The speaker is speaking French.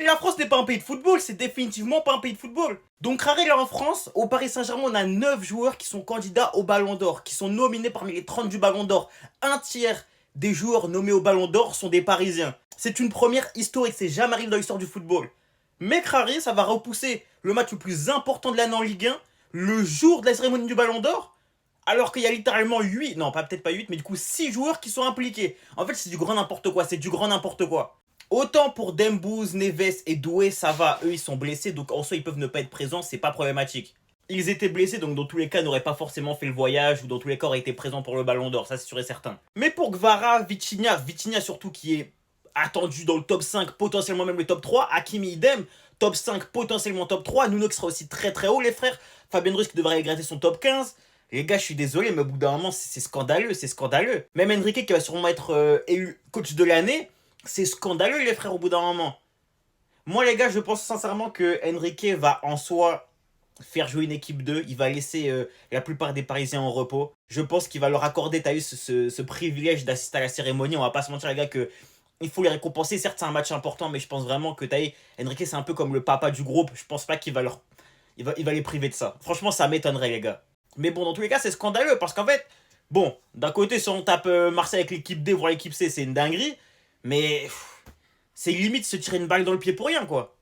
La France n'est pas un pays de football, c'est définitivement pas un pays de football. Donc Raré là en France, au Paris Saint-Germain, on a 9 joueurs qui sont candidats au Ballon d'Or, qui sont nominés parmi les 30 du Ballon d'Or. Un tiers des joueurs nommés au Ballon d'Or sont des Parisiens. C'est une première historique, c'est jamais arrivé dans l'histoire du football. Mais Raré, ça va repousser le match le plus important de l'année en Ligue 1, le jour de la cérémonie du Ballon d'Or, alors qu'il y a littéralement 8, non pas peut-être pas 8, mais du coup 6 joueurs qui sont impliqués. En fait c'est du grand n'importe quoi, c'est du grand n'importe quoi. Autant pour Dembouz, Neves et Doué, ça va, eux ils sont blessés, donc en soi ils peuvent ne pas être présents, c'est pas problématique. Ils étaient blessés, donc dans tous les cas n'auraient pas forcément fait le voyage, ou dans tous les cas auraient été présents pour le Ballon d'Or, ça c'est sûr et certain. Mais pour Gvara, Vitinha surtout qui est attendu dans le top 5, potentiellement même le top 3, Hakimi idem, top 5, potentiellement top 3, Nuno qui sera aussi très très haut les frères, Fabien Ruiz qui devrait gratter son top 15, les gars, je suis désolé, mais au bout d'un moment, c'est scandaleux, c'est scandaleux. Même Enrique qui va sûrement être élu coach de l'année, c'est scandaleux, les frères, au bout d'un moment. Moi, les gars, je pense sincèrement que Enrique va en soi faire jouer une équipe 2. Il va laisser la plupart des Parisiens en repos. Je pense qu'il va leur accorder, t'as eu ce privilège d'assister à la cérémonie. On va pas se mentir, les gars, que il faut les récompenser. Certes, c'est un match important, mais je pense vraiment que t'as eu Enrique, c'est un peu comme le papa du groupe. Je pense pas qu'il va leur. Il va les priver de ça. Franchement, ça m'étonnerait, les gars. Mais bon, dans tous les cas, c'est scandaleux parce qu'en fait, bon, d'un côté, si on tape Marseille avec l'équipe D, voire l'équipe C, c'est une dinguerie. Mais c'est limite se tirer une balle dans le pied pour rien, quoi.